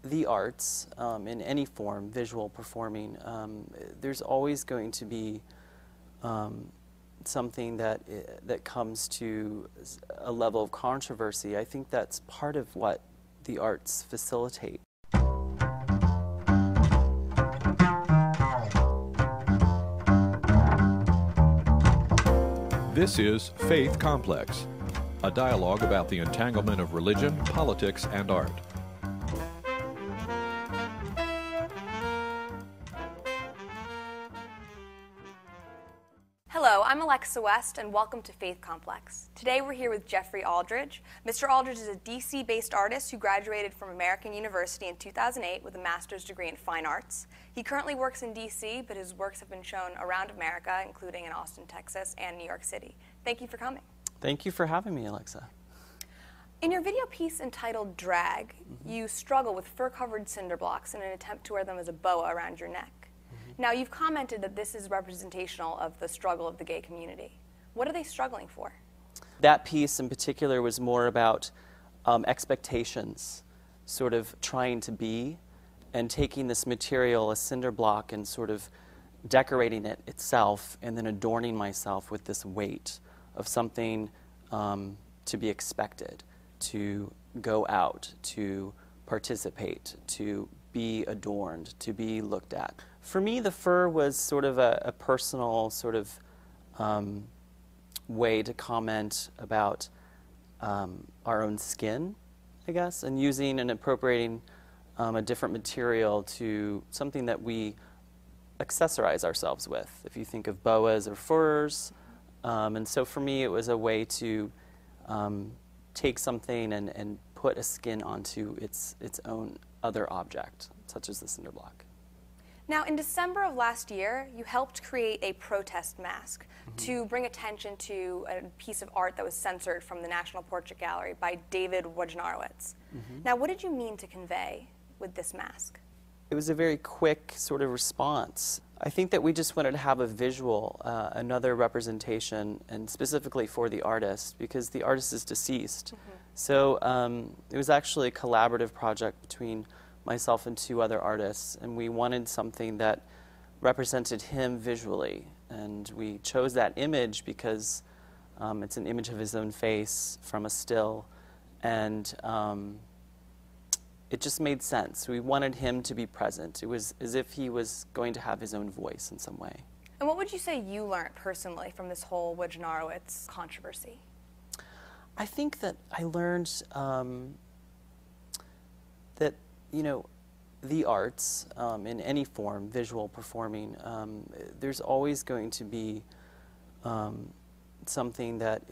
the arts, in any form, visual, performing, there's always going to be something that comes to a level of controversy. I think that's part of what the arts facilitate. This is Faith Complex, a dialogue about the entanglement of religion, politics, and art. Hello, I'm Alexa West, and welcome to Faith Complex. Today we're here with Geoffrey Aldridge. Mr. Aldridge is a DC-based artist who graduated from American University in 2008 with a master's degree in fine arts. He currently works in DC, but his works have been shown around America, including in Austin, Texas, and New York City. Thank you for coming. Thank you for having me, Alexa. In your video piece entitled Drag, you struggle with fur-covered cinder blocks in an attempt to wear them as a boa around your neck. Now, you've commented that this is representational of the struggle of the gay community. What are they struggling for? That piece in particular was more about expectations, sort of trying to be, and taking this material, a cinder block, and sort of decorating it itself, and then adorning myself with this weight of something to be expected, to go out, to participate, to be adorned, to be looked at. For me, the fur was sort of a personal sort of way to comment about our own skin, I guess, and using and appropriating a different material to something that we accessorize ourselves with, if you think of boas or furs. And so for me, it was a way to take something and put a skin onto its own other object, such as the cinder block. Now, in December of last year, you helped create a protest mask to bring attention to a piece of art that was censored from the National Portrait Gallery by David Wojnarowicz. Now, what did you mean to convey with this mask? It was a very quick sort of response. I think that we just wanted to have a visual, another representation, and specifically for the artist, because the artist is deceased. So it was actually a collaborative project between myself and two other artists, and we wanted something that represented him visually. And we chose that image because it's an image of his own face from a still, and it just made sense. We wanted him to be present. It was as if he was going to have his own voice in some way. And what would you say you learned personally from this whole Wojnarowicz controversy? I think that I learned that, you know, the arts, in any form, visual, performing, there's always going to be something that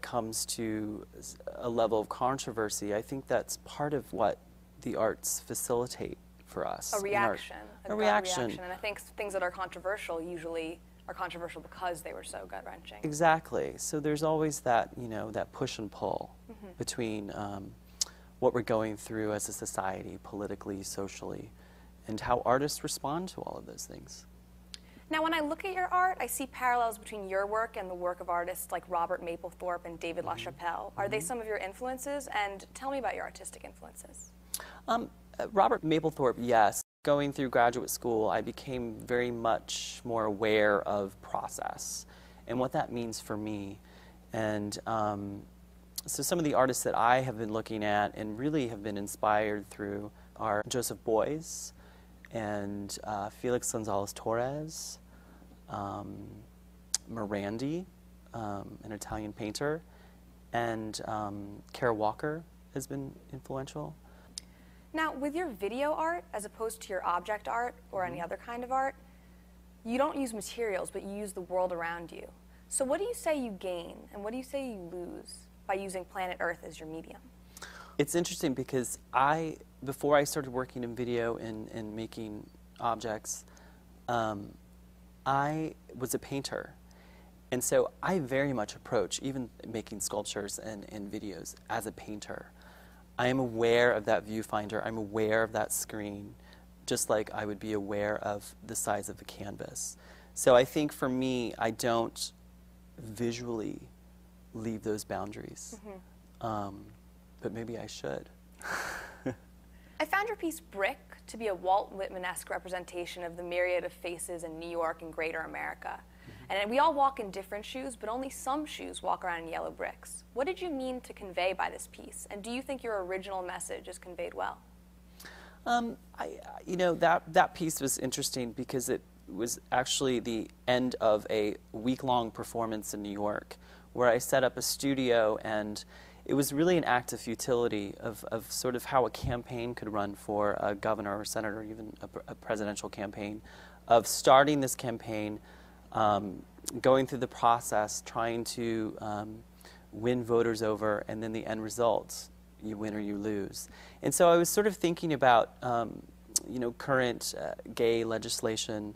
comes to a level of controversy. I think that's part of what the arts facilitate for us. A reaction. A reaction. And I think things that are controversial usually are controversial because they were so gut-wrenching. Exactly. So there's always that, you know, that push and pull between what we're going through as a society, politically, socially, and how artists respond to all of those things. Now, when I look at your art, I see parallels between your work and the work of artists like Robert Mapplethorpe and David LaChapelle. Are they some of your influences? And tell me about your artistic influences. Robert Mapplethorpe, yes. Going through graduate school, I became very much more aware of process and what that means for me. And so some of the artists that I have been looking at and really have been inspired through are Joseph Beuys and Felix Gonzalez-Torres, Morandi, an Italian painter, and Kara Walker has been influential. Now, with your video art, as opposed to your object art or any other kind of art, you don't use materials, but you use the world around you. So what do you say you gain, and what do you say you lose by using planet Earth as your medium? It's interesting because before I started working in video and making objects, I was a painter. And so I very much approach even making sculptures and videos as a painter. I am aware of that viewfinder. I'm aware of that screen, just like I would be aware of the size of the canvas. So I think for me, I don't visually leave those boundaries, but maybe I should. I found your piece Brick to be a Walt Whitman-esque representation of the myriad of faces in New York and greater America. And we all walk in different shoes, but only some shoes walk around in yellow bricks. What did you mean to convey by this piece? And do you think your original message is conveyed well? That piece was interesting because it was actually the end of a week-long performance in New York where I set up a studio, and it was really an act of futility of sort of how a campaign could run for a governor or senator, or even a presidential campaign, of starting this campaign, going through the process, trying to win voters over, and then the end results, you win or you lose. And so I was sort of thinking about current gay legislation,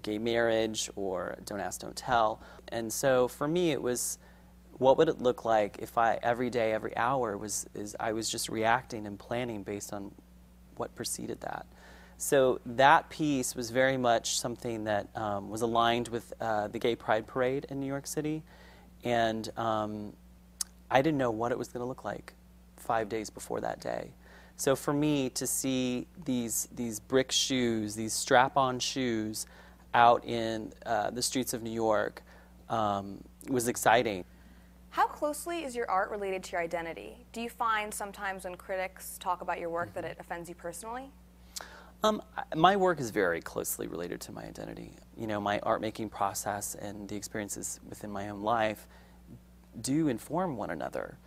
gay marriage, or don't ask, don't tell. And so for me it was, what would it look like if every day, every hour I was just reacting and planning based on what preceded that. So that piece was very much something that was aligned with the Gay Pride Parade in New York City, and I didn't know what it was going to look like 5 days before that day. So for me to see these brick shoes, these strap-on shoes out in the streets of New York was exciting. How closely is your art related to your identity? Do you find sometimes when critics talk about your work that it offends you personally? My work is very closely related to my identity. My art-making process and the experiences within my own life do inform one another.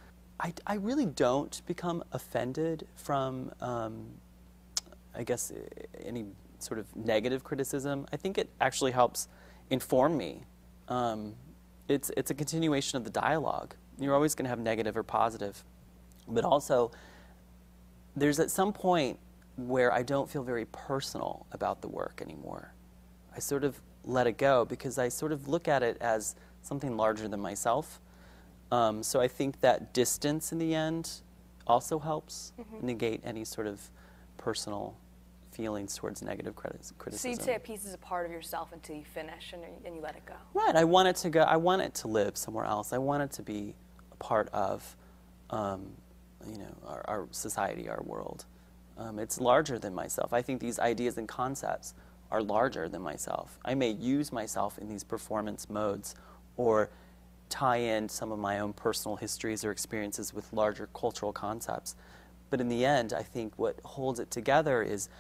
I really don't become offended from, I guess, any sort of negative criticism. I think it actually helps inform me. It's a continuation of the dialogue. You're always going to have negative or positive. But also, there's at some point where I don't feel very personal about the work anymore. I sort of let it go because I sort of look at it as something larger than myself. So I think that distance in the end also helps negate any sort of personal feelings towards negative criticism. So you'd say a piece is a part of yourself until you finish and you let it go. Right. I want it to go. I want it to live somewhere else. I want it to be a part of, our society, our world. It's larger than myself. I think these ideas and concepts are larger than myself. I may use myself in these performance modes or tie in some of my own personal histories or experiences with larger cultural concepts. But in the end, I think what holds it together is,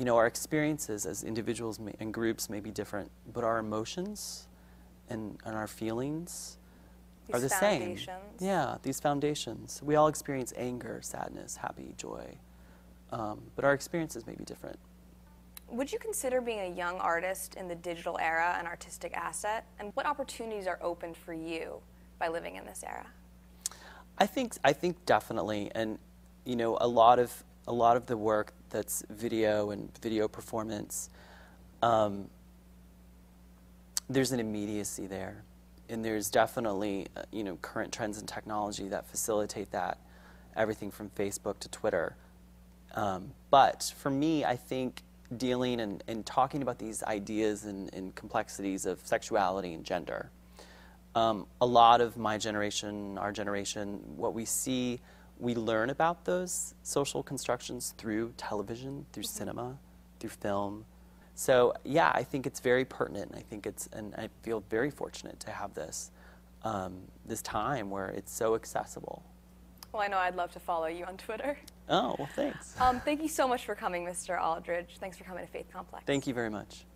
our experiences as individuals and groups may be different, but our emotions and our feelings are the same. Yeah, these foundations. We all experience anger, sadness, happy, joy. But our experiences may be different. Would you consider being a young artist in the digital era an artistic asset? And what opportunities are open for you by living in this era? I think definitely, and a lot of the work that's video and video performance, there's an immediacy there, and there's definitely current trends in technology that facilitate that, everything from Facebook to Twitter. But for me, I think dealing and talking about these ideas and complexities of sexuality and gender, a lot of my generation, our generation, what we see, we learn about those social constructions through television, through cinema, through film. So yeah, I think it's very pertinent. And I feel very fortunate to have this time where it's so accessible. Well, I know I'd love to follow you on Twitter. Oh, well, thanks. Thank you so much for coming, Mr. Aldridge. Thanks for coming to Faith Complex. Thank you very much.